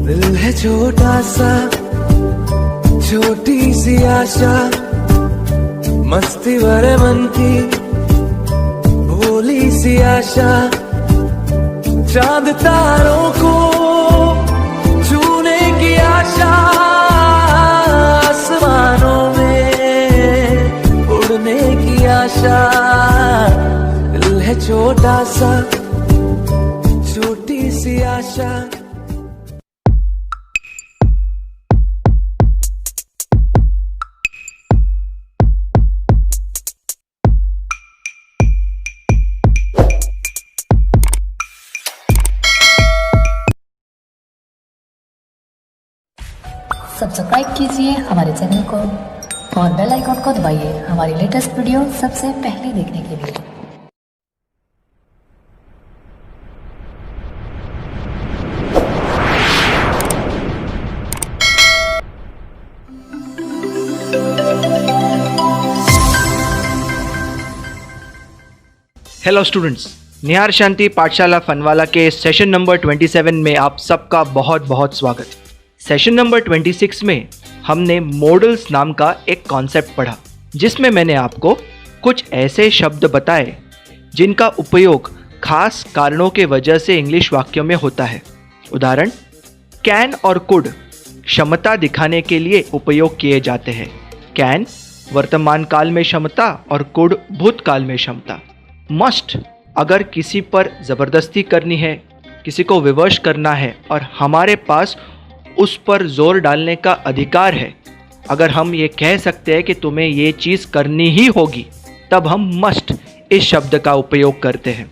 दिल है छोटा सा, छोटी सी आशा, मस्ती भरे मन की भोली सी आशा, चांद तारों को छूने की आशा, आसमानों में उड़ने की आशा। दिल है छोटा सा, छोटी सी आशा। सब्सक्राइब कीजिए हमारे चैनल को और बेल आइकन को दबाइए हमारी लेटेस्ट वीडियो सबसे पहले देखने के लिए। हेलो स्टूडेंट्स, निहार शांति पाठशाला फनवाला के सेशन नंबर 27 में आप सबका बहुत बहुत स्वागत है। सेशन नंबर 26 में हमने मॉडल्स नाम का एक कॉन्सेप्ट पढ़ा, जिसमें मैंने आपको कुछ ऐसे शब्द बताए जिनका उपयोग खास कारणों के वजह से इंग्लिश वाक्यों में होता है। उदाहरण, कैन और कुड क्षमता दिखाने के लिए उपयोग किए जाते हैं। कैन वर्तमान काल में क्षमता और कुड भूतकाल में क्षमता। मस्ट अगर किसी पर ज़बरदस्ती करनी है, किसी को विवश करना है और हमारे पास उस पर जोर डालने का अधिकार है, अगर हम ये कह सकते हैं कि तुम्हें ये चीज़ करनी ही होगी, तब हम मस्ट इस शब्द का उपयोग करते हैं।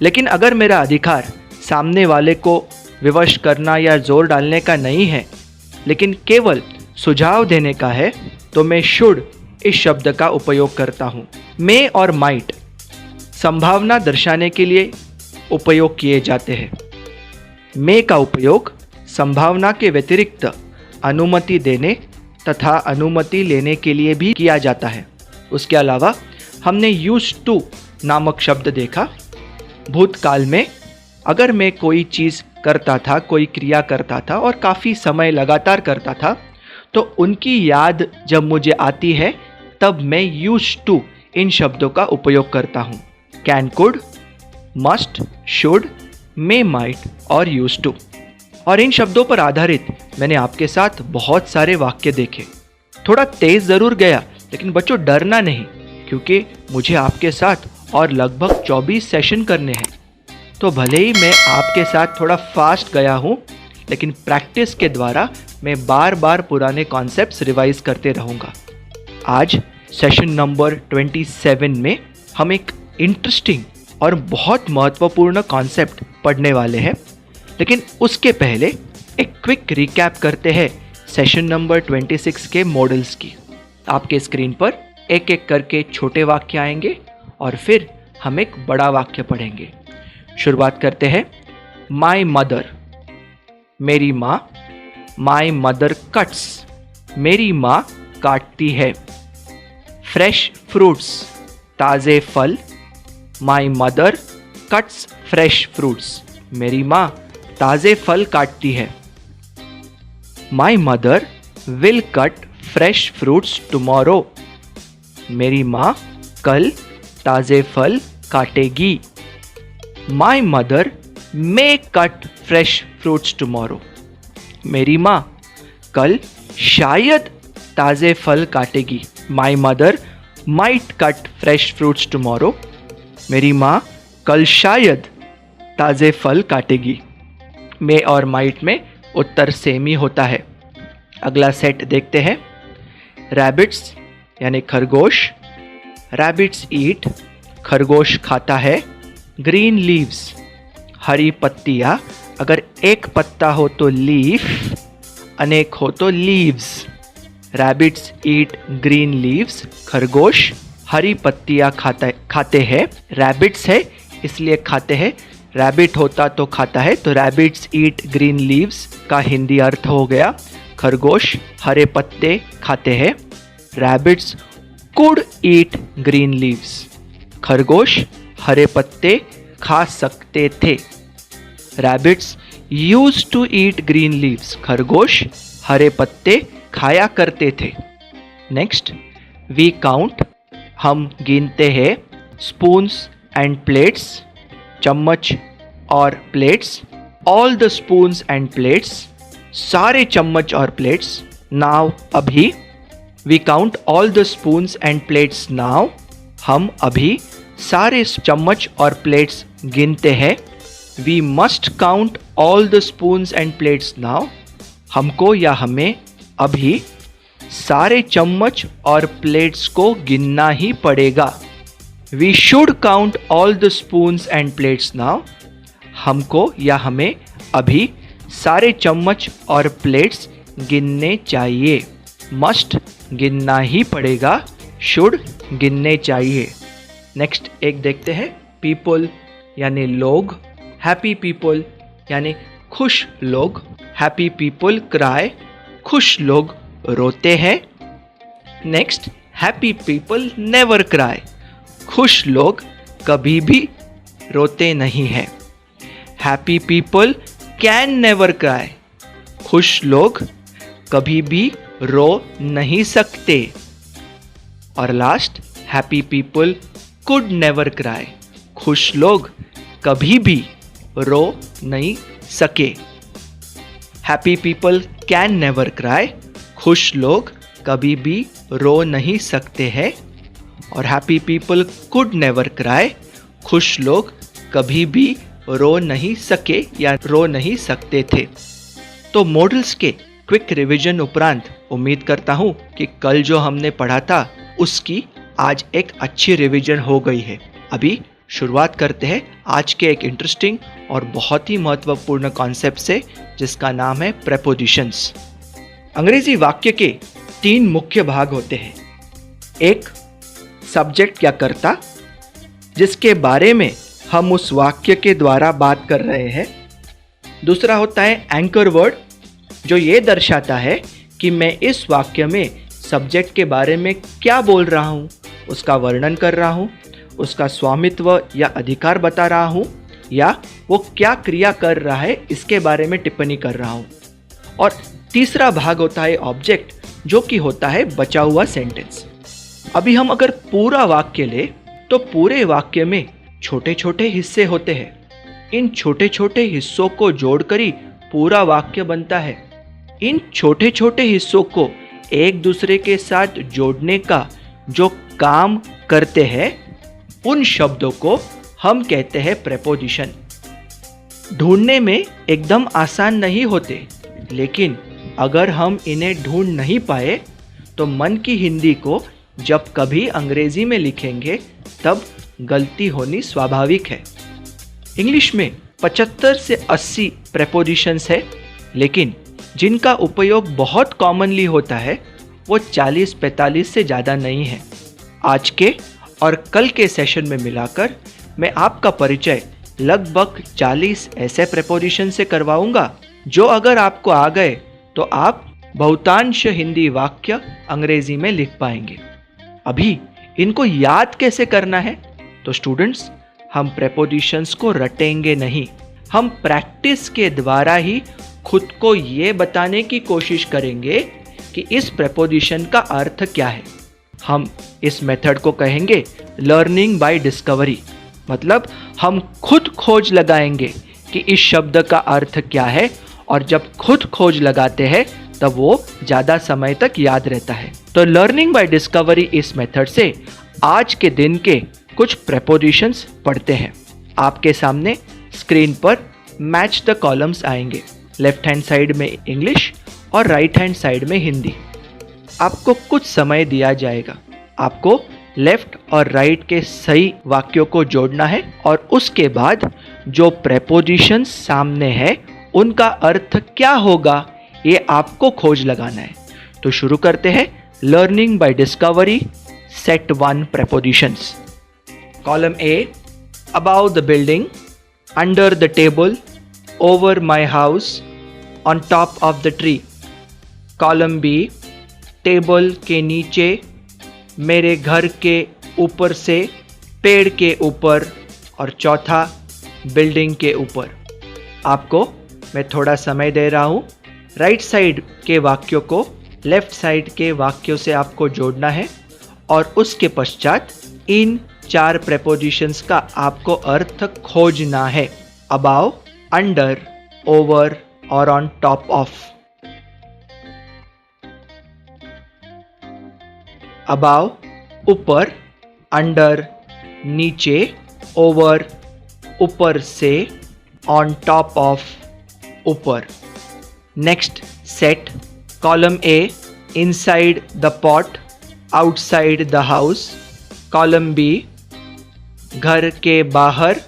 लेकिन अगर मेरा अधिकार सामने वाले को विवश करना या जोर डालने का नहीं है, लेकिन केवल सुझाव देने का है, तो मैं शुड इस शब्द का उपयोग करता हूँ। मे और माइट संभावना दर्शाने के लिए उपयोग किए जाते हैं। मे का उपयोग संभावना के व्यतिरिक्त अनुमति देने तथा अनुमति लेने के लिए भी किया जाता है। उसके अलावा हमने यूज्ड टू नामक शब्द देखा। भूतकाल में अगर मैं कोई चीज़ करता था, कोई क्रिया करता था और काफ़ी समय लगातार करता था, तो उनकी याद जब मुझे आती है तब मैं यूज्ड टू इन शब्दों का उपयोग करता हूँ। Can, could, must, should, may, might और यूज्ड टू। और इन शब्दों पर आधारित मैंने आपके साथ बहुत सारे वाक्य देखे। थोड़ा तेज ज़रूर गया, लेकिन बच्चों डरना नहीं, क्योंकि मुझे आपके साथ और लगभग 24 सेशन करने हैं। तो भले ही मैं आपके साथ थोड़ा फास्ट गया हूँ, लेकिन प्रैक्टिस के द्वारा मैं बार बार पुराने कॉन्सेप्ट्स रिवाइज करते रहूँगा। आज सेशन नंबर 27 में हम एक इंटरेस्टिंग और बहुत महत्वपूर्ण कॉन्सेप्ट पढ़ने वाले हैं, लेकिन उसके पहले एक क्विक रिकैप करते हैं सेशन नंबर 26 के मॉडल्स की। आपके स्क्रीन पर एक एक करके छोटे वाक्य आएंगे और फिर हम एक बड़ा वाक्य पढ़ेंगे। शुरुआत करते हैं। माई मदर, मेरी माँ। माई मदर कट्स, मेरी माँ काटती है। फ्रेश फ्रूट्स, ताज़े फल। My mother cuts fresh fruits, मेरी माँ ताज़े फल काटती है। My mother will cut fresh fruits tomorrow, मेरी माँ कल ताज़े फल काटेगी। My mother may cut fresh fruits tomorrow, मेरी माँ कल शायद ताज़े फल काटेगी। My mother might cut fresh fruits tomorrow, मेरी माँ कल शायद ताज़े फल काटेगी। मे और माइट में उत्तर सेम ही होता है। अगला सेट देखते हैं। रैबिट्स यानी खरगोश। रैबिट्स ईट, खरगोश खाता है। ग्रीन लीव्स, हरी पत्तियाँ। अगर एक पत्ता हो तो लीफ, अनेक हो तो लीव्स। रैबिट्स ईट ग्रीन लीव्स, खरगोश हरी पत्तियाँ खाते हैं। रैबिट्स है इसलिए खाते हैं, रैबिट होता तो खाता है, तो रैबिट्स ईट ग्रीन लीव्स का हिंदी अर्थ हो गया खरगोश हरे पत्ते खाते हैं। Rabbits could eat green leaves, खरगोश हरे पत्ते खा सकते थे। Rabbits used to eat green leaves, खरगोश हरे पत्ते खाया करते थे। नेक्स्ट, वी काउंट, हम गिनते हैं। स्पून्स एंड प्लेट्स, चम्मच और plates. All the spoons and plates, सारे चम्मच और प्लेट्स। नाउ, अभी, we count all the spoons and plates now, हम अभी सारे चम्मच और प्लेट्स गिनते हैं। We must count all the spoons and plates now, हमको या हमें अभी सारे चम्मच और प्लेट्स को गिनना ही पड़ेगा। We should count all the spoons and plates now, हमको या हमें अभी सारे चम्मच और प्लेट्स गिनने चाहिए। मस्ट गिनना ही पड़ेगा, शुड गिनने चाहिए। नेक्स्ट एक देखते हैं, पीपल यानी लोग, हैप्पी पीपल यानी खुश लोग। हैप्पी पीपल क्राई, खुश लोग रोते हैं। Next, happy people never cry, खुश लोग कभी भी रोते नहीं हैं। Happy people can never cry, खुश लोग कभी भी रो नहीं सकते। और last, happy people could never cry, खुश लोग कभी भी रो नहीं सके। Happy people can never cry, खुश लोग कभी भी रो नहीं सकते हैं। और happy people could never cry, खुश लोग कभी भी रो नहीं सके या रो नहीं सकते थे। तो मॉडल्स के क्विक रिवीजन उपरांत उम्मीद करता हूँ कि कल जो हमने पढ़ा था उसकी आज एक अच्छी रिवीजन हो गई है। अभी शुरुआत करते हैं आज के एक इंटरेस्टिंग और बहुत ही महत्वपूर्ण कॉन्सेप्ट से, जिसका नाम है प्रेपोजिशंस। अंग्रेजी वाक्य के 3 मुख्य भाग होते हैं। एक, सब्जेक्ट या कर्ता, जिसके बारे में हम उस वाक्य के द्वारा बात कर रहे हैं। दूसरा होता है एंकर वर्ड, जो ये दर्शाता है कि मैं इस वाक्य में सब्जेक्ट के बारे में क्या बोल रहा हूँ, उसका वर्णन कर रहा हूँ, उसका स्वामित्व या अधिकार बता रहा हूँ, या वो क्या क्रिया कर रहा है इसके बारे में टिप्पणी कर रहा हूँ। और तीसरा भाग होता है ऑब्जेक्ट, जो कि होता है बचा हुआ सेंटेंस। अभी हम अगर पूरा वाक्य ले तो पूरे वाक्य में छोटे छोटे हिस्से होते हैं। इन छोटे छोटे हिस्सों को जोड़कर ही पूरा वाक्य बनता है। इन छोटे छोटे हिस्सों को एक दूसरे के साथ जोड़ने का जो काम करते हैं, उन शब्दों को हम कहते हैं प्रेपोजिशन। ढूंढने में एकदम आसान नहीं होते, लेकिन अगर हम इन्हें ढूंढ नहीं पाए तो मन की हिंदी को जब कभी अंग्रेजी में लिखेंगे तब गलती होनी स्वाभाविक है। इंग्लिश में 75 से 80 प्रेपोजिशंस है, लेकिन जिनका उपयोग बहुत कॉमनली होता है वो 40-45 से ज़्यादा नहीं है। आज के और कल के सेशन में मिलाकर मैं आपका परिचय लगभग 40 ऐसे प्रेपोजिशन से करवाऊंगा, जो अगर आपको आ गए तो आप बहुतांश हिंदी वाक्य अंग्रेजी में लिख पाएंगे। अभी इनको याद कैसे करना है? तो स्टूडेंट्स, हम प्रेपोजिशंस को रटेंगे नहीं, हम प्रैक्टिस के द्वारा ही खुद को ये बताने की कोशिश करेंगे कि इस प्रेपोजिशन का अर्थ क्या है। हम इस मेथड को कहेंगे लर्निंग बाय डिस्कवरी, मतलब हम खुद खोज लगाएंगे कि इस शब्द का अर्थ क्या है, और जब खुद खोज लगाते हैं तब वो ज़्यादा समय तक याद रहता है। तो लर्निंग बाय डिस्कवरी इस मेथड से आज के दिन के कुछ प्रेपोजिशंस पढ़ते हैं। आपके सामने स्क्रीन पर मैच द कॉलम्स आएंगे, लेफ्ट हैंड साइड में इंग्लिश और राइट हैंड साइड में हिंदी। आपको कुछ समय दिया जाएगा, आपको लेफ्ट और राइट के सही वाक्यों को जोड़ना है और उसके बाद जो प्रेपोजिशंस सामने है उनका अर्थ क्या होगा ये आपको खोज लगाना है। तो शुरू करते हैं learning by discovery set 1 prepositions. Column A, about the building, under the table, over my house, on top of the tree. Column B, table के नीचे, मेरे घर के ऊपर से, पेड़ के ऊपर, और चौथा बिल्डिंग के ऊपर। आपको मैं थोड़ा समय दे रहा हूँ। राइट साइड के वाक्यों को लेफ्ट साइड के वाक्यों से आपको जोड़ना है और उसके पश्चात इन 4 प्रेपोजिशंस का आपको अर्थ खोजना है। अबाव, अंडर, ओवर और ऑन टॉप ऑफ। अबाव ऊपर, अंडर नीचे, ओवर ऊपर से, ऑन टॉप ऑफ ऊपर। Next set, column A inside the pot, outside the house. Column B घर के बाहर,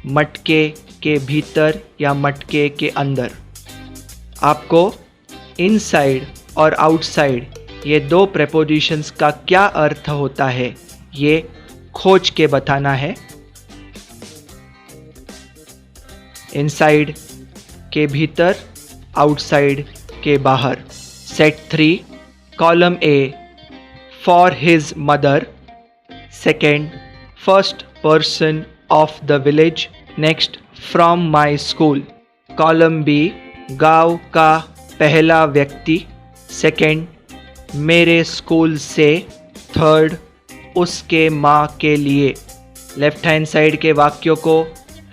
मटके के भीतर या मटके के अंदर। आपको इनसाइड और आउटसाइड ये 2 प्रेपोजिशंस का क्या अर्थ होता है ये खोज के बताना है। इनसाइड के भीतर, आउटसाइड के बाहर। Set 3, column A for his mother, second first person of the village. Next from my school. Column B गांव का पहला व्यक्ति, सेकेंड मेरे स्कूल से, थर्ड उसके माँ के लिए। लेफ्ट हैंड साइड के वाक्यों को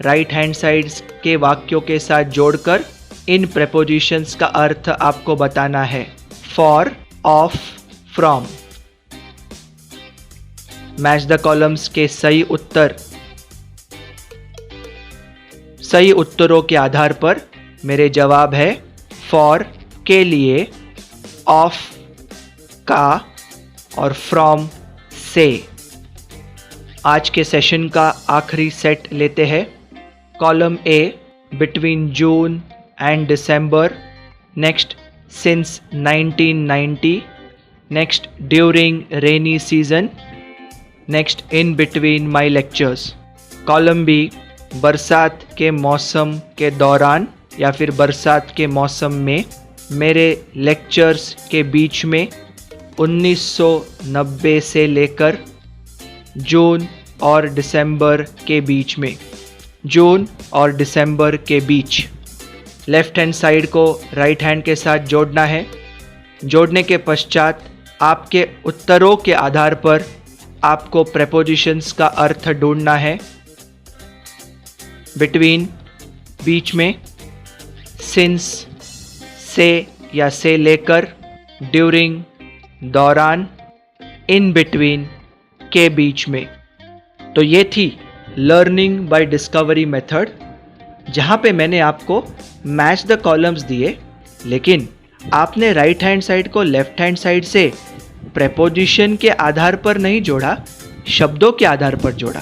राइट हैंड साइड के वाक्यों के साथ जोड़कर इन प्रेपोजिशंस का अर्थ आपको बताना है। For, of, from. Match the columns के सही उत्तरों के आधार पर मेरे जवाब है फॉर के लिए, ऑफ का और फ्रॉम से। आज के सेशन का आखिरी सेट लेते हैं। Column A between June and December. Next since 1990। Next during rainy season. Next in between my lectures. Column B बरसात के मौसम के दौरान या फिर बरसात के मौसम में, मेरे लेक्चर्स के बीच में, 1990 से लेकर जून और दिसंबर के बीच में। जून और दिसंबर के बीच। लेफ्ट हैंड साइड को राइट हैंड के साथ जोड़ना है। जोड़ने के पश्चात आपके उत्तरों के आधार पर आपको प्रेपोजिशंस का अर्थ ढूंढना है। बिटवीन बीच में, सिंस से या से लेकर, ड्यूरिंग दौरान, इन बिटवीन के बीच में। तो ये थी लर्निंग बाय डिस्कवरी मेथड, जहाँ पे मैंने आपको मैच द कॉलम्स दिए, लेकिन आपने राइट हैंड साइड को लेफ्ट हैंड साइड से प्रेपोजिशन के आधार पर नहीं जोड़ा, शब्दों के आधार पर जोड़ा।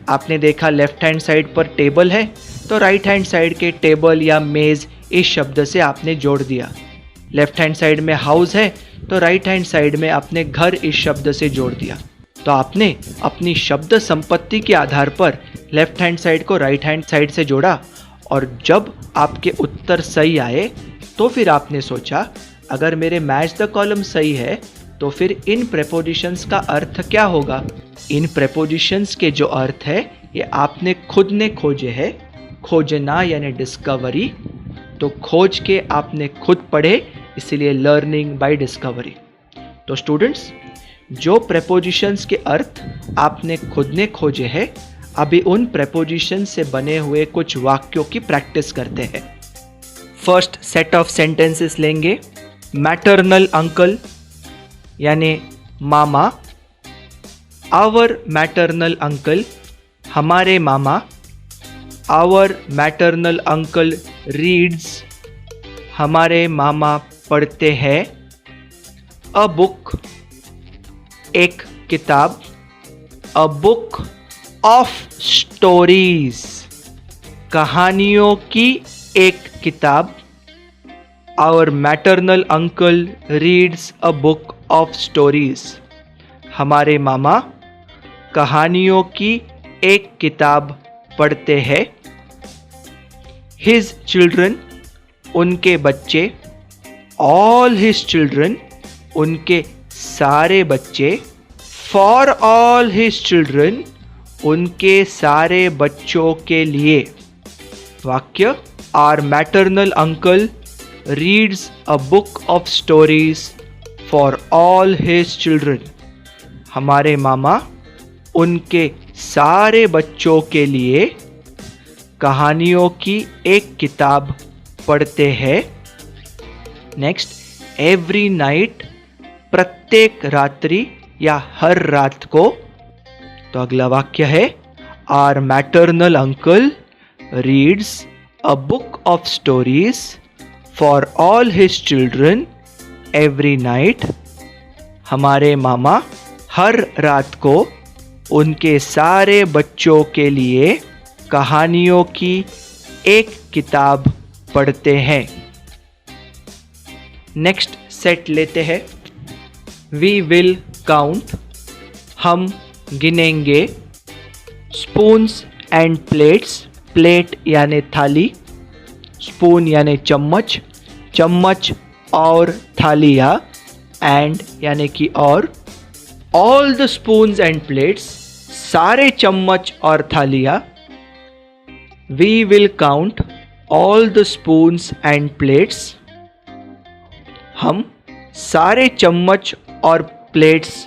आपने देखा लेफ्ट हैंड साइड पर टेबल है तो राइट हैंड साइड के टेबल या मेज इस शब्द से आपने जोड़ दिया। लेफ्ट हैंड साइड में हाउस है तो राइट हैंड साइड में आपने घर इस शब्द से जोड़ दिया। तो आपने अपनी शब्द संपत्ति के आधार पर लेफ्ट हैंड साइड को राइट हैंड साइड से जोड़ा, और जब आपके उत्तर सही आए तो फिर आपने सोचा अगर मेरे मैच द कॉलम सही है तो फिर इन प्रेपोजिशंस का अर्थ क्या होगा। इन प्रेपोजिशंस के जो अर्थ है ये आपने खुद ने खोजे हैं। खोजना यानी डिस्कवरी, तो खोज के आपने खुद पढ़े, इसलिए लर्निंग बाय डिस्कवरी। तो स्टूडेंट्स, जो प्रेपोजिशंस के अर्थ आपने खुद ने खोजे हैं, अभी उन प्रेपोजिशन से बने हुए कुछ वाक्यों की प्रैक्टिस करते हैं। फर्स्ट सेट ऑफ सेंटेंसेस लेंगे। मैटरनल अंकल यानी मामा। आवर मैटरनल अंकल, हमारे मामा। आवर मैटरनल अंकल रीड्स, हमारे मामा पढ़ते हैं। अ बुक, एक किताब। अ बुक ऑफ स्टोरीज, कहानियों की एक किताब। Our maternal uncle reads a book of stories, हमारे मामा कहानियों की एक किताब पढ़ते हैं। हिज चिल्ड्रन, उनके बच्चे। ऑल हिज चिल्ड्रन, उनके सारे बच्चे। फॉर ऑल हिज चिल्ड्रन, उनके सारे बच्चों के लिए। वाक्य our maternal uncle reads a book of stories for all his children. हमारे मामा उनके सारे बच्चों के लिए कहानियों की एक किताब पढ़ते हैं. नेक्स्ट, एवरी नाइट, प्रत्येक रात्रि या हर रात को. तो अगला वाक्य है our maternal uncle reads a book of stories for all his children every night. हमारे मामा हर रात को उनके सारे बच्चों के लिए कहानियों की एक किताब पढ़ते हैं. नेक्स्ट सेट लेते हैं. वी विल काउंट, हम गिनेंगे. स्पून्स एंड प्लेट्स, प्लेट यानी थाली, स्पून यानी चम्मच, चम्मच और थालियाँ, एंड यानी कि और. All the spoons and plates, सारे चम्मच और थालियाँ. We will count all the spoons and plates, हम सारे चम्मच और प्लेट्स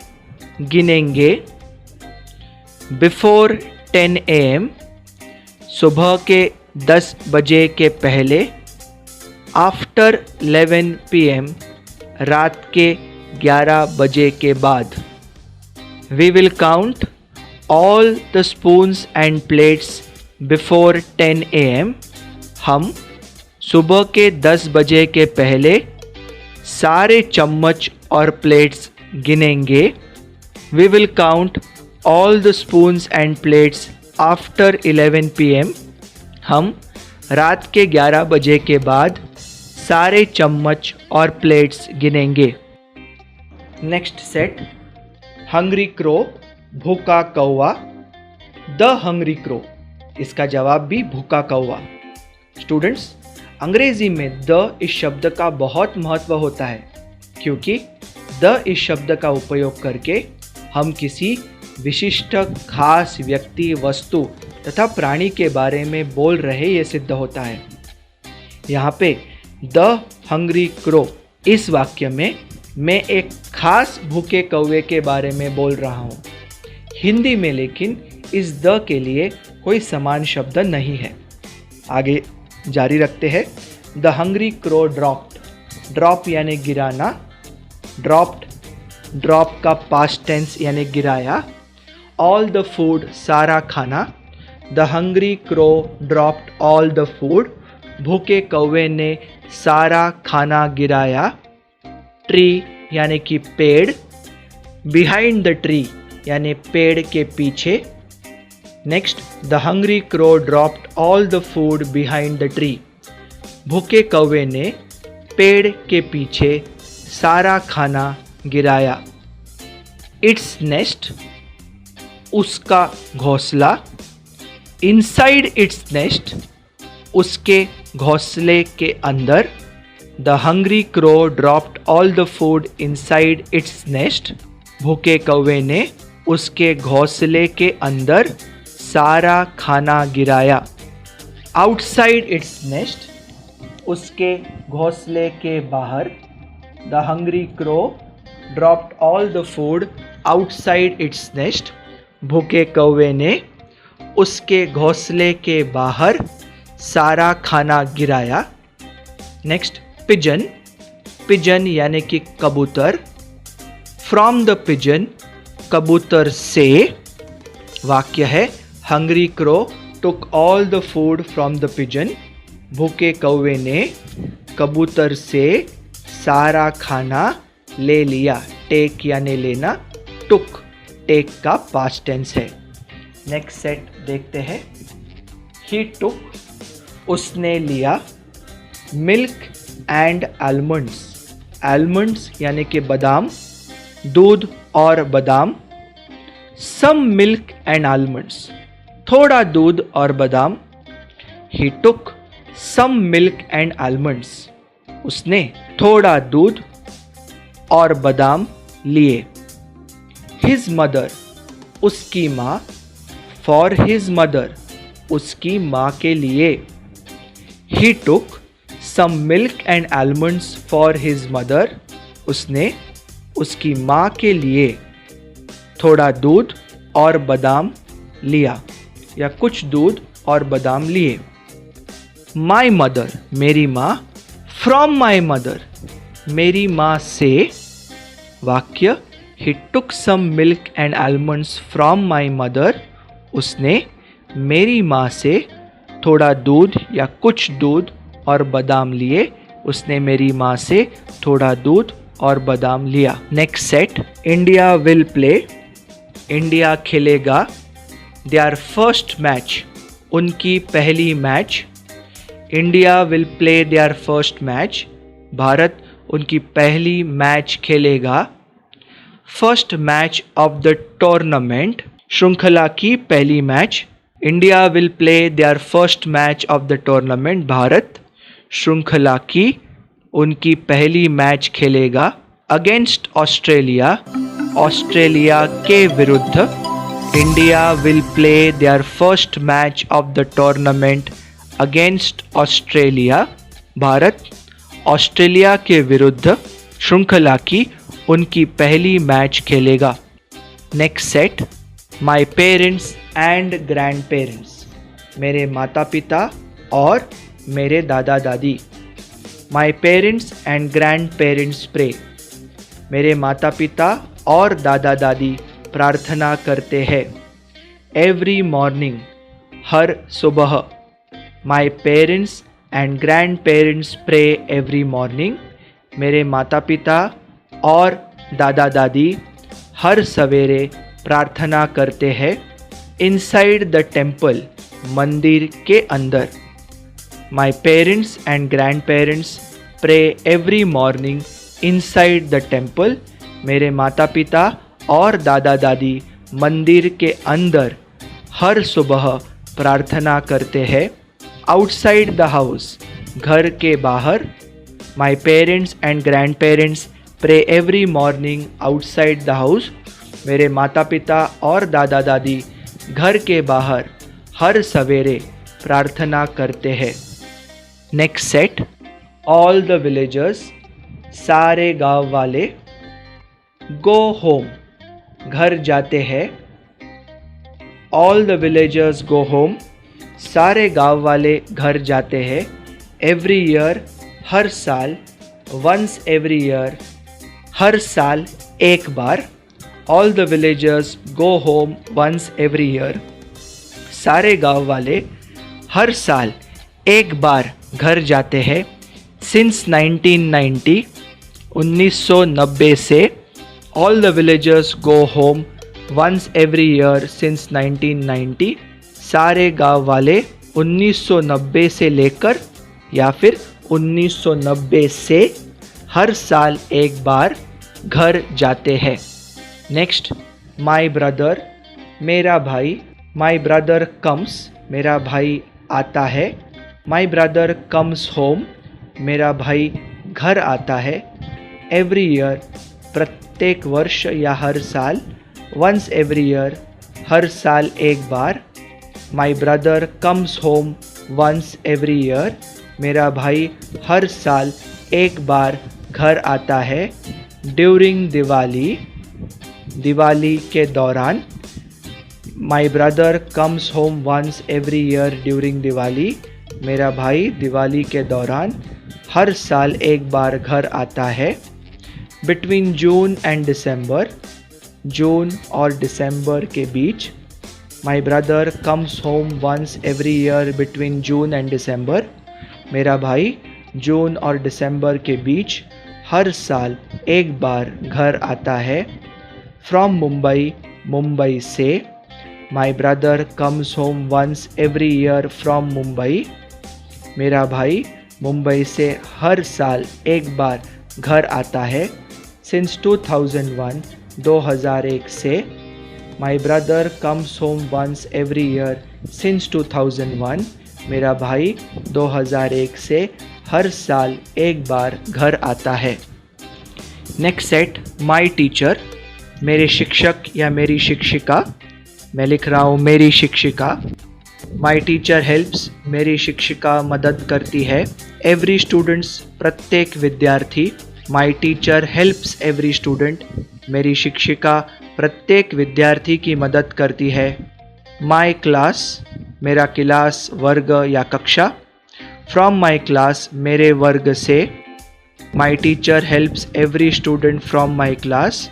गिनेंगे. बिफोर 10 AM, सुबह के 10 बजे के पहले. आफ्टर 11 PM, रात के 11 बजे के बाद. We will count all the spoons and plates before 10 AM, हम सुबह के 10 बजे के पहले सारे चम्मच और प्लेट्स गिनेंगे. We will count all the spoons and plates after 11 PM, हम रात के 11 बजे के बाद सारे चम्मच और प्लेट्स गिनेंगे. नेक्स्ट सेट, हंग्री क्रो, भूखा कौवा. द हंग्री क्रो, इसका जवाब भी भूखा कौवा. स्टूडेंट्स, अंग्रेजी में द इस शब्द का बहुत महत्व होता है, क्योंकि द इस शब्द का उपयोग करके हम किसी विशिष्ट खास व्यक्ति, वस्तु तथा प्राणी के बारे में बोल रहे ये सिद्ध होता है. यहाँ पे द हंग्री क्रो इस वाक्य में मैं एक खास भूखे कौवे के बारे में बोल रहा हूँ. हिंदी में लेकिन इस द के लिए कोई समान शब्द नहीं है. आगे जारी रखते हैं. The hungry crow dropped, drop यानी गिराना, ड्रॉप्ड, ड्रॉप का पास्ट टेंस यानी गिराया. ऑल द फूड, सारा खाना. The hungry crow dropped all the food, भूखे कौवे ने सारा खाना गिराया. ट्री यानी कि पेड़. बिहाइंड द ट्री यानी पेड़ के पीछे. Next, the hungry crow dropped all the food behind the tree, भूखे कौवे ने पेड़ के पीछे सारा खाना गिराया. इट्स नेस्ट, उसका घोंसला. इनसाइड इट्स नेस्ट, उसके घोंसले के अंदर. The hungry crow dropped all the food inside its nest, भूखे कौवे ने उसके घोंसले के अंदर सारा खाना गिराया. आउटसाइड इट्स नेस्ट, उसके घोंसले के बाहर. The hungry crow dropped all the food outside its nest, भूखे कौवे ने उसके घोंसले के बाहर सारा खाना गिराया. नेक्स्ट, पिजन, पिजन यानी कि कबूतर. फ्रॉम द पिजन, कबूतर से. वाक्य है hungry crow took all the food from the pigeon, भूखे कौवे ने कबूतर से सारा खाना ले लिया. टेक यानी लेना, टुक टेक का पास्ट टेंस है. नेक्स्ट सेट देखते हैं. ही टुक, उसने लिया. मिल्क एंड आलमंड्स, आलमंड्स यानी कि बादाम, दूध और बादाम. सम मिल्क एंड आलमंड्स, थोड़ा दूध और बादाम. ही टुक सम मिल्क एंड आलमंड्स, उसने थोड़ा दूध और बादाम लिए. हिज मदर, उसकी माँ. फॉर हिज मदर, उसकी माँ के लिए. He took some milk and almonds for his mother. उसने उसकी माँ के लिए थोड़ा दूध और बादाम लिया या कुछ दूध और बादाम लिए. My mother, मेरी माँ. From my mother, मेरी माँ से. वाक्य He took some milk and almonds from my mother. उसने मेरी माँ से थोड़ा दूध या कुछ दूध और बादाम लिए. उसने मेरी माँ से थोड़ा दूध और बादाम लिया. Next set. India will play. India खेलेगा. Their first match. उनकी पहली match. India will play their first match. Bharat उनकी पहली मैच खेलेगा. First match of the tournament. श्रृंखला की पहली match. India will play their first match of the tournament. Bharat श्रृंखला की उनकी पहली मैच खेलेगा. Against Australia. ऑस्ट्रेलिया के विरुद्ध. India will play their first match of the tournament against Australia. भारत ऑस्ट्रेलिया के विरुद्ध श्रृंखला की उनकी पहली मैच खेलेगा. Next set. My parents and grandparents. मेरे माता पिता और मेरे दादा दादी. My parents and grandparents pray. मेरे माता पिता और दादा दादी प्रार्थना करते हैं. Every morning. हर सुबह. My parents and grandparents pray every morning. मेरे माता पिता और दादा दादी हर सवेरे प्रार्थना करते हैं. Inside the temple. मंदिर के अंदर. My parents and grandparents pray every morning inside the temple. मेरे माता पिता और दादा दादी मंदिर के अंदर हर सुबह प्रार्थना करते हैं. Outside the house. घर के बाहर. My parents and grandparents pray every morning outside the house. मेरे माता पिता और दादा दादी घर के बाहर हर सवेरे प्रार्थना करते हैं. Next set. All the villagers. सारे गांव वाले. Go home. घर जाते हैं. All the villagers go home. सारे गांव वाले घर जाते हैं. Every year. हर साल. Once every year. हर साल एक बार. All the villagers go home once every year. सारे गांव वाले हर साल एक बार घर जाते हैं. सिंस 1990. 1990 से. All the villagers go home once every year since 1990. सारे गांव वाले 1990 से लेकर या फिर 1990 से हर साल एक बार घर जाते हैं. नेक्स्ट. My brother. मेरा भाई. माई ब्रदर कम्स. मेरा भाई आता है. माई ब्रदर कम्स होम. मेरा भाई घर आता है. Every year. प्रत्येक वर्ष या हर साल. Once every year. हर साल एक बार. My brother comes home once every year. मेरा भाई हर साल एक बार घर आता है. ड्यूरिंग दिवाली. दिवाली के दौरान. My brother comes home once every year during Diwali. मेरा भाई दिवाली के दौरान हर साल एक बार घर आता है. बिटवीन जून एंड दिसंबर. जून और दिसंबर के बीच. My brother comes home once every year between June and December. मेरा भाई जून और दिसंबर के बीच हर साल एक बार घर आता है. फ्रॉम मुंबई. मुंबई से. My brother comes home once every year from Mumbai. मेरा भाई मुंबई से हर साल एक बार घर आता है. सिंस 2001. 2001 से. My brother comes home once every year since 2001. मेरा भाई 2001 से हर साल एक बार घर आता है. Next set. My teacher. मेरे शिक्षक या मेरी शिक्षिका. मैं लिख रहा हूँ मेरी शिक्षिका. माई टीचर हेल्प्स, मेरी शिक्षिका मदद करती है। एवरी स्टूडेंट्स, प्रत्येक विद्यार्थी। My teacher helps every student, मेरी शिक्षिका प्रत्येक विद्यार्थी की मदद करती है। माई क्लास, मेरा क्लास वर्ग या कक्षा। फ्रॉम माई क्लास, मेरे वर्ग से। My teacher helps every student from my class,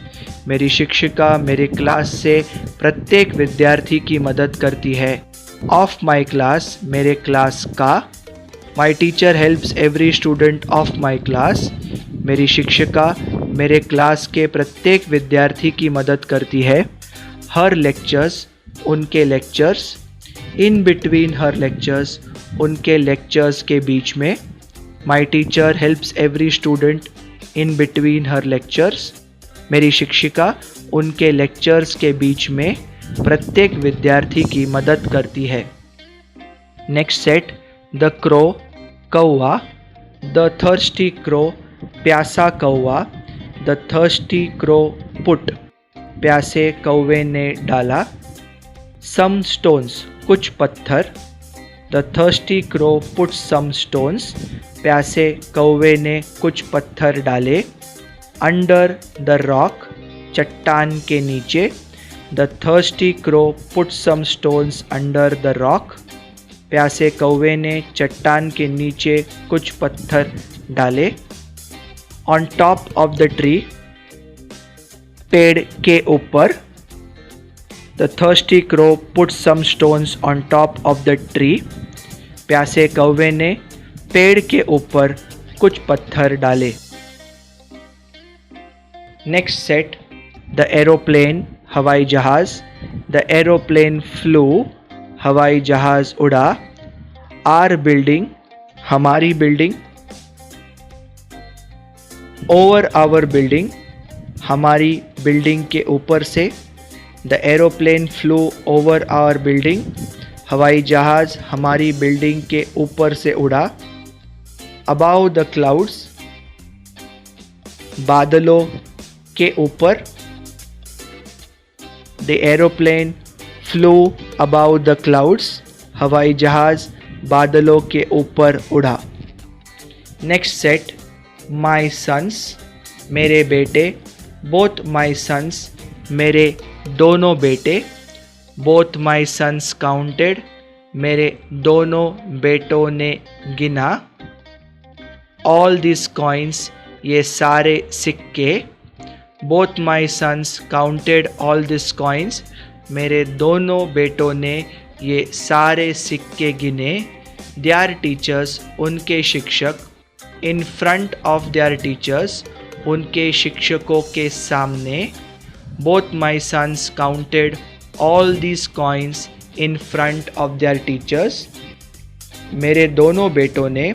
मेरी शिक्षिका मेरे क्लास से प्रत्येक विद्यार्थी की मदद करती है। ऑफ माई क्लास, मेरे क्लास का। My teacher helps every student of my class, मेरी शिक्षिका मेरे क्लास के प्रत्येक विद्यार्थी की मदद करती है। हर लेक्चर्स, उनके lectures. In between her lectures, उनके लेक्चर्स के बीच में। My teacher helps every student in between her lectures, मेरी शिक्षिका उनके लेक्चर्स के बीच में प्रत्येक विद्यार्थी की मदद करती है। नेक्स्ट सेट, द क्रो, कौवा। द थर्स्टी क्रो, प्यासा कौवा। द थर्स्टी क्रो पुट, प्यासे कौवे ने डाला। सम स्टोन्स, कुछ पत्थर। The thirsty crow put some stones, प्यासे कौवे ने कुछ पत्थर डाले। अंडर द रॉक, चट्टान के नीचे। The thirsty crow put some stones under the rock, प्यासे कौवे ने चट्टान के नीचे कुछ पत्थर डाले। On top of the tree, पेड़ के ऊपर। The thirsty crow put some stones on top of the tree, प्यासे कौवे ने पेड़ के ऊपर कुछ पत्थर डाले। नेक्स्ट सेट, द एरोप्लेन, हवाई जहाज। द एरोप्लेन फ्लू, हवाई जहाज उड़ा। आर बिल्डिंग, हमारी बिल्डिंग। ओवर आवर बिल्डिंग, हमारी बिल्डिंग के ऊपर से। The aeroplane flew over our building, हवाई जहाज हमारी बिल्डिंग के ऊपर से उड़ा। अबाउ द क्लाउड्स, बादलों के ऊपर। The aeroplane flu about the clouds, हवाई जहाज बादलों के ऊपर उड़ा। नेक्स्ट सेट, माई सन्स, मेरे बेटे। बोथ माई सन्स, मेरे दोनों बेटे। बोथ माई सन्स काउंटेड, मेरे दोनों बेटों ने गिना। ऑल दिस कॉइन्स, ये सारे सिक्के। Both my sons counted all this coins, मेरे दोनों बेटों ने ये सारे सिक्के गिने। देयर टीचर्स, उनके शिक्षक। In front of their teachers, उनके शिक्षकों के सामने। Both my sons counted all this coins in front of their teachers, मेरे दोनों बेटों ने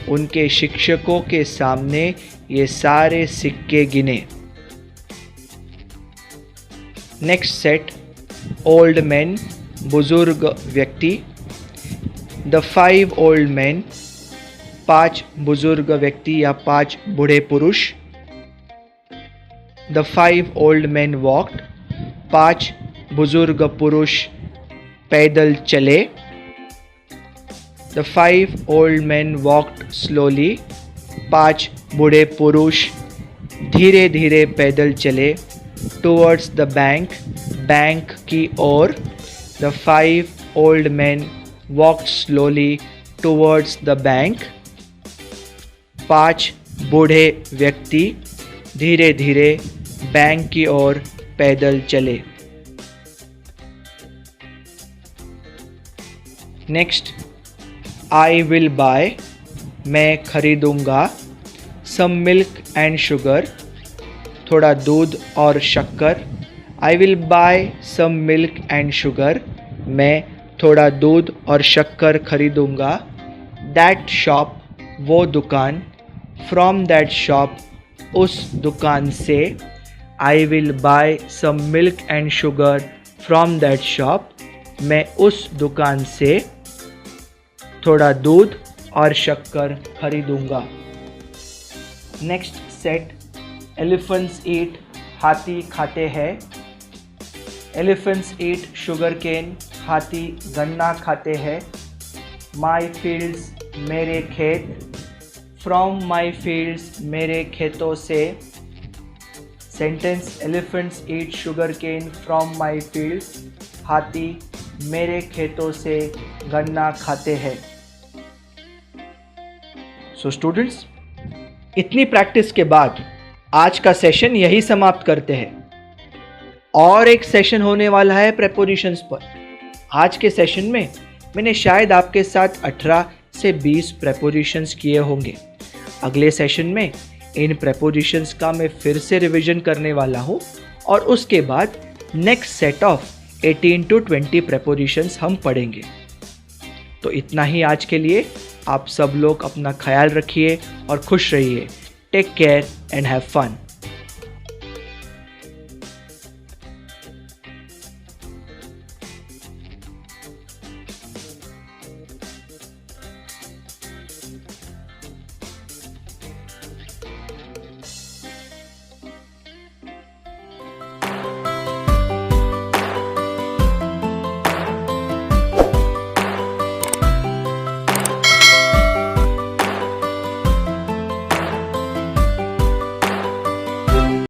उनके शिक्षकों के सामने ये सारे सिक्के गिने। नेक्स्ट सेट, ओल्ड मैन, बुजुर्ग व्यक्ति। द 5 ओल्ड मैन, 5 बुजुर्ग व्यक्ति या 5 बूढ़े पुरुष। द 5 ओल्ड मैन वॉक्ड, 5 बुजुर्ग पुरुष पैदल चले। The 5 old man walked slowly, 5 बूढ़े पुरुष धीरे धीरे पैदल चले। टूवर्ड्स द बैंक, बैंक की ओर। The 5 old man walked slowly towards the bank, 5 बूढ़े व्यक्ति धीरे धीरे बैंक की ओर पैदल चले। नेक्स्ट, आई विल बाय, मैं खरीदूंगा। सम मिल्क एंड शुगर, थोड़ा दूध और शक्कर। I will buy some milk and sugar, मैं थोड़ा दूध और शक्कर खरीदूंगा। दैट शॉप, वो दुकान। फ्रॉम दैट शॉप, उस दुकान से। I will buy some milk and sugar from that shop, मैं उस दुकान से थोड़ा दूध और शक्कर खरीदूंगा। नेक्स्ट सेट, एलिफेंट्स ईट, हाथी खाते हैं। एलिफेंट्स ईट शुगर केन, हाथी गन्ना खाते हैं। माई फील्ड्स मेरे खेत, फ्रॉम माई फील्ड्स मेरे खेतों से। Sentence elephants eat sugarcane from my fields, हाथी मेरे खेतों से गन्ना खाते हैं। सो स्टूडेंट्स, इतनी प्रैक्टिस के बाद आज का सेशन यही समाप्त करते हैं। और एक सेशन होने वाला है प्रेपोजिशंस पर। आज के सेशन में मैंने शायद आपके साथ 18 से 20 प्रेपोजिशंस किए होंगे। अगले सेशन में इन प्रेपोजिशंस का मैं फिर से रिवीजन करने वाला हूँ और उसके बाद next set of 18 to 20 prepositions हम पढ़ेंगे। तो इतना ही आज के लिए। आप सब लोग अपना ख्याल रखिए और खुश रहिए। Take care and have fun.